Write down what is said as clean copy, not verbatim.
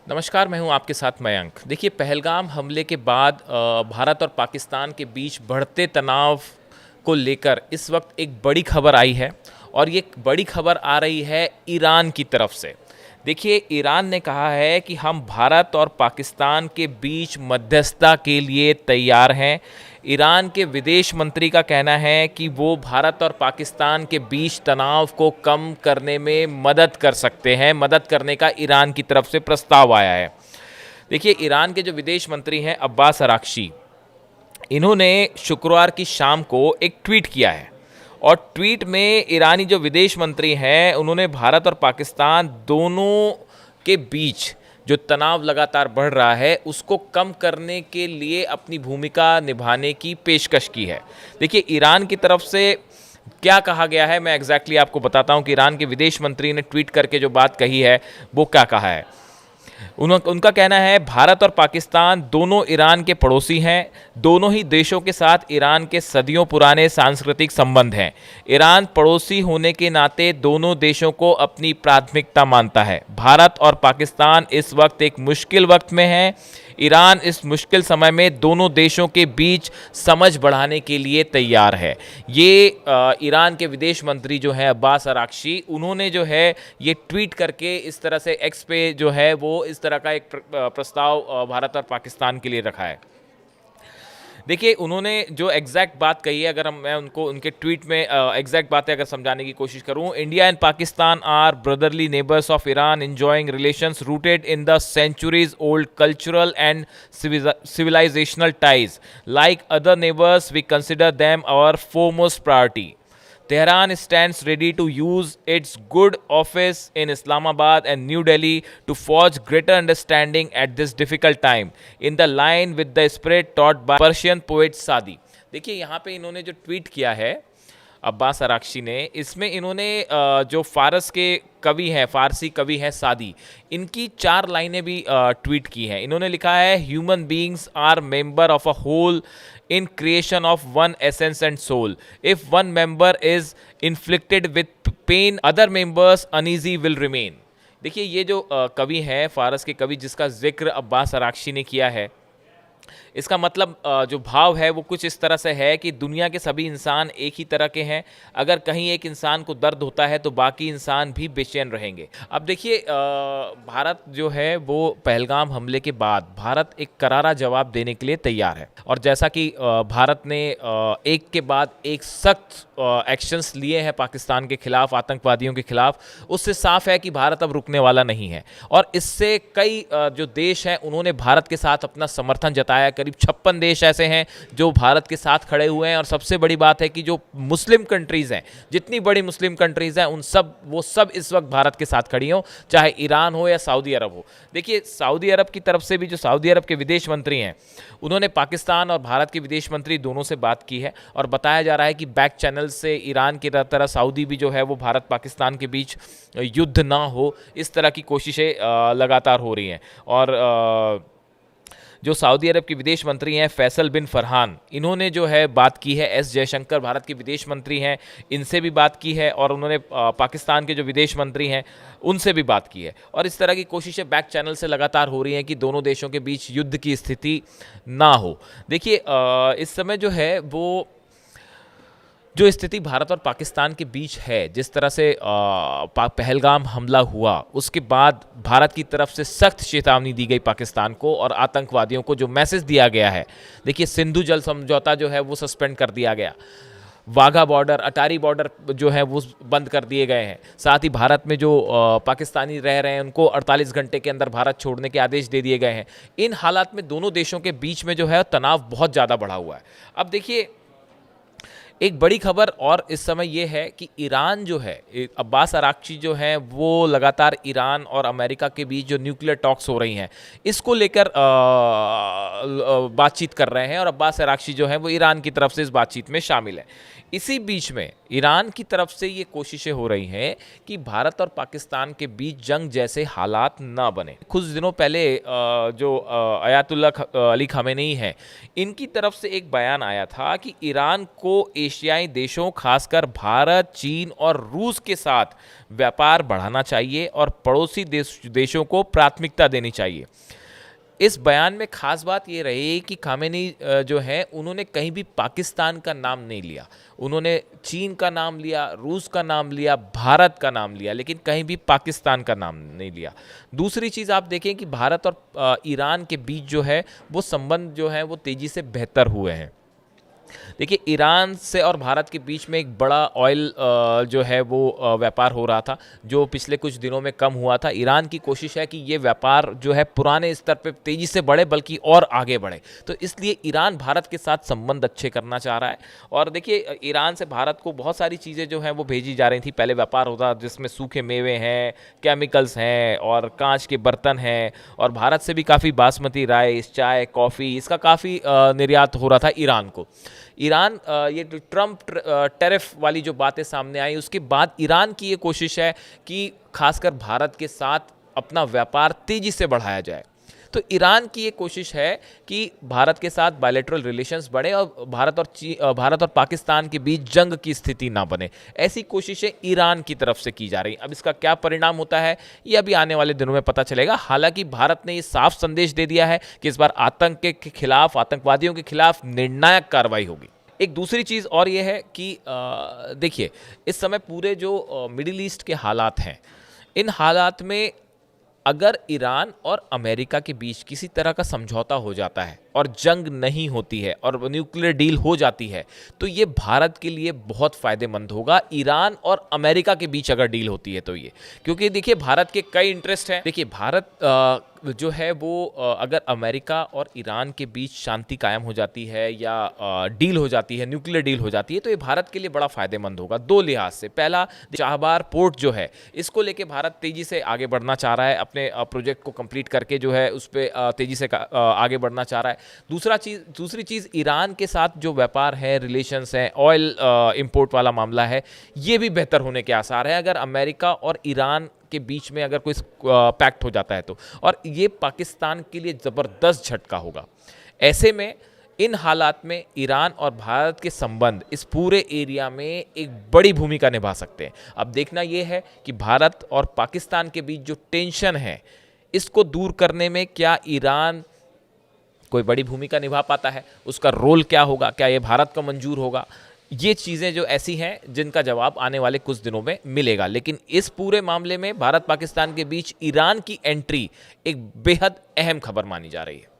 नमस्कार, मैं हूं आपके साथ मयंक। देखिए, पहलगाम हमले के बाद भारत और पाकिस्तान के बीच बढ़ते तनाव को लेकर इस वक्त एक बड़ी खबर आई है और ये बड़ी खबर आ रही है ईरान की तरफ से। देखिए, ईरान ने कहा है कि हम भारत और पाकिस्तान के बीच मध्यस्थता के लिए तैयार हैं। ईरान के विदेश मंत्री का कहना है कि वो भारत और पाकिस्तान के बीच तनाव को कम करने में मदद कर सकते हैं। मदद करने का ईरान की तरफ से प्रस्ताव आया है। देखिए, ईरान के जो विदेश मंत्री हैं अब्बास अराक्ची, इन्होंने शुक्रवार की शाम को एक ट्वीट किया है और ट्वीट में ईरानी जो विदेश मंत्री हैं उन्होंने भारत और पाकिस्तान दोनों के बीच जो तनाव लगातार बढ़ रहा है उसको कम करने के लिए अपनी भूमिका निभाने की पेशकश की है। देखिए, ईरान की तरफ से क्या कहा गया है मैं एग्जैक्टली आपको बताता हूं कि ईरान के विदेश मंत्री ने ट्वीट करके जो बात कही है वो क्या कहा है। उनका कहना है, भारत और पाकिस्तान दोनों ईरान के पड़ोसी हैं। दोनों ही देशों के साथ ईरान के सदियों पुराने सांस्कृतिक संबंध हैं। ईरान पड़ोसी होने के नाते दोनों देशों को अपनी प्राथमिकता मानता है। भारत और पाकिस्तान इस वक्त एक मुश्किल वक्त में हैं। ईरान इस मुश्किल समय में दोनों देशों के बीच समझ बढ़ाने के लिए तैयार है। ये ईरान के विदेश मंत्री जो हैं अब्बास अराक्ची, उन्होंने जो है ये ट्वीट करके इस तरह से एक्स पे जो है वो इस तरह का एक प्रस्ताव भारत और पाकिस्तान के लिए रखा है। देखिए, उन्होंने जो एग्जैक्ट बात कही है, अगर मैं उनको उनके ट्वीट में एग्जैक्ट बातें अगर समझाने की कोशिश करूं, India and Pakistan are brotherly neighbours of Iran enjoying relations rooted in the centuries old cultural and civilisational ties. Like other neighbours we consider them our foremost priority. Tehran stands ready to use its good office in Islamabad and New Delhi to forge greater understanding at this difficult time, in the line with the spirit taught by Persian poet Sadi. देखिए, यहाँ पे इन्होंने जो tweet किया है Abbas Araghchi ने, इसमें इन्होंने जो फारसी कवि हैं सादी, इनकी 4 लाइनें भी ट्वीट की हैं। इन्होंने लिखा है, human beings are member of a whole in creation of one essence and soul. If one member is inflicted with pain, other members uneasy will remain. देखिए, ये जो कवि हैं फारस के कवि जिसका जिक्र अब्बास अराक्ची ने किया है, इसका मतलब जो भाव है वो कुछ इस तरह से है कि दुनिया के सभी इंसान एक ही तरह के हैं। अगर कहीं एक इंसान को दर्द होता है तो बाकी इंसान भी बेचैन रहेंगे। अब देखिए, भारत जो है वो पहलगाम हमले के बाद भारत एक करारा जवाब देने के लिए तैयार है और जैसा कि भारत ने एक के बाद एक सख्त एक्शंस लिए हैं पाकिस्तान के खिलाफ, आतंकवादियों के खिलाफ, उससे साफ है कि भारत अब रुकने वाला नहीं है। और इससे कई जो देश हैं उन्होंने भारत के साथ अपना समर्थन जताया। करीब 56 देश ऐसे हैं जो भारत के साथ खड़े हुए हैं और सबसे बड़ी बात है कि जो मुस्लिम कंट्रीज़ हैं, जितनी बड़ी मुस्लिम कंट्रीज़ हैं वो सब इस वक्त भारत के साथ खड़ी हों, चाहे ईरान हो या सऊदी अरब हो। देखिए, सऊदी अरब की तरफ से भी जो सऊदी अरब के विदेश मंत्री हैं उन्होंने पाकिस्तान और भारत के विदेश मंत्री दोनों से बात की है और बताया जा रहा है कि बैक चैनल से ईरान की तरह सऊदी भी जो है वो भारत पाकिस्तान के बीच युद्ध ना हो, इस तरह की कोशिशें लगातार हो रही हैं। और जो सऊदी अरब के विदेश मंत्री हैं फैसल बिन फरहान, इन्होंने जो है बात की है। एस जयशंकर भारत के विदेश मंत्री हैं, इनसे भी बात की है और उन्होंने पाकिस्तान के जो विदेश मंत्री हैं उनसे भी बात की है। और इस तरह की कोशिशें बैक चैनल से लगातार हो रही हैं कि दोनों देशों के बीच युद्ध की स्थिति ना हो। देखिए, इस समय जो है वो जो स्थिति भारत और पाकिस्तान के बीच है, जिस तरह से पहलगाम हमला हुआ उसके बाद भारत की तरफ से सख्त चेतावनी दी गई पाकिस्तान को और आतंकवादियों को जो मैसेज दिया गया है। देखिए, सिंधु जल समझौता जो है वो सस्पेंड कर दिया गया, वाघा बॉर्डर, अटारी बॉर्डर जो है वो बंद कर दिए गए हैं। साथ ही भारत में जो पाकिस्तानी रह रहे हैं उनको 48 घंटे के अंदर भारत छोड़ने के आदेश दे दिए गए हैं। इन हालात में दोनों देशों के बीच में जो है तनाव बहुत ज़्यादा बढ़ा हुआ है। अब देखिए, एक बड़ी खबर और इस समय ये है कि ईरान जो है, अब्बास अराक्ची जो हैं वो लगातार ईरान और अमेरिका के बीच जो न्यूक्लियर टॉक्स हो रही हैं इसको लेकर बातचीत कर रहे हैं और अब्बास अराक्ची जो हैं वो ईरान की तरफ से इस बातचीत में शामिल है। इसी बीच में ईरान की तरफ से ये कोशिशें हो रही हैं कि भारत और पाकिस्तान के बीच जंग जैसे हालात ना बने। कुछ दिनों पहले जो अयातुल्ला अली खamenei हैं, इनकी तरफ से एक बयान आया था कि ईरान को एशियाई देशों खासकर भारत, चीन और रूस के साथ व्यापार बढ़ाना चाहिए और पड़ोसी देशों को प्राथमिकता देनी चाहिए। इस बयान में खास बात ये रही कि खामेनी जो है उन्होंने कहीं भी पाकिस्तान का नाम नहीं लिया। उन्होंने चीन का नाम लिया, रूस का नाम लिया, भारत का नाम लिया, लेकिन कहीं भी पाकिस्तान का नाम नहीं लिया। दूसरी चीज़ आप देखें कि भारत और ईरान के बीच जो है वो संबंध जो है वो तेज़ी से बेहतर हुए हैं। देखिए, ईरान से और भारत के बीच में एक बड़ा ऑयल जो है वो व्यापार हो रहा था, जो पिछले कुछ दिनों में कम हुआ था। ईरान की कोशिश है कि ये व्यापार जो है पुराने स्तर पे तेज़ी से बढ़े, बल्कि और आगे बढ़े। तो इसलिए ईरान भारत के साथ संबंध अच्छे करना चाह रहा है। और देखिए, ईरान से भारत को बहुत सारी चीज़ें जो हैं वो भेजी जा रही थी। पहले व्यापार होता जिसमें सूखे मेवे हैं, केमिकल्स हैं और कांच के बर्तन हैं, और भारत से भी काफ़ी बासमती राइस, चाय, कॉफ़ी, इसका काफ़ी निर्यात हो रहा था ईरान को। ईरान ये ट्रम्प टैरिफ वाली जो बातें सामने आई, उसके बाद ईरान की ये कोशिश है कि खासकर भारत के साथ अपना व्यापार तेज़ी से बढ़ाया जाए। तो ईरान की ये कोशिश है कि भारत के साथ बायलैटरल रिलेशंस बढ़े और भारत और पाकिस्तान के बीच जंग की स्थिति ना बने। ऐसी कोशिशें ईरान की तरफ से की जा रही। अब इसका क्या परिणाम होता है ये अभी आने वाले दिनों में पता चलेगा। हालांकि भारत ने ये साफ संदेश दे दिया है कि इस बार आतंक के खिलाफ, आतंकवादियों के खिलाफ निर्णायक कार्रवाई होगी। एक दूसरी चीज़ और ये है कि देखिए, इस समय पूरे जो मिडिल ईस्ट के हालात हैं, इन हालात में अगर ईरान और अमेरिका के बीच किसी तरह का समझौता हो जाता है और जंग नहीं होती है और न्यूक्लियर डील हो जाती है, तो ये भारत के लिए बहुत फ़ायदेमंद होगा। ईरान और अमेरिका के बीच अगर डील होती है तो ये, क्योंकि देखिए भारत के कई इंटरेस्ट हैं। देखिए, भारत जो है वो अगर अमेरिका और ईरान के बीच शांति कायम हो जाती है या डील हो जाती है, न्यूक्लियर डील हो जाती है, तो ये भारत के लिए बड़ा फ़ायदेमंद होगा दो लिहाज से। पहला, चाबहार पोर्ट जो है, इसको लेके भारत तेज़ी से आगे बढ़ना चाह रहा है, अपने प्रोजेक्ट को कंप्लीट करके जो है उस पर तेज़ी से आगे बढ़ना चाह रहा है। दूसरी चीज़, ईरान के साथ जो व्यापार है, रिलेशंस हैं, ऑयल इंपोर्ट वाला मामला है, ये भी बेहतर होने के आसार है अगर अमेरिका और ईरान के बीच में अगर कोई पैक्ट हो जाता है तो। और ये पाकिस्तान के लिए ज़बरदस्त झटका होगा। ऐसे में इन हालात में ईरान और भारत के संबंध इस पूरे एरिया में एक बड़ी भूमिका निभा सकते हैं। अब देखना यह है कि भारत और पाकिस्तान के बीच जो टेंशन है, इसको दूर करने में क्या ईरान कोई बड़ी भूमिका निभा पाता है, उसका रोल क्या होगा, क्या ये भारत को मंजूर होगा। ये चीज़ें जो ऐसी हैं जिनका जवाब आने वाले कुछ दिनों में मिलेगा। लेकिन इस पूरे मामले में भारत पाकिस्तान के बीच ईरान की एंट्री एक बेहद अहम खबर मानी जा रही है।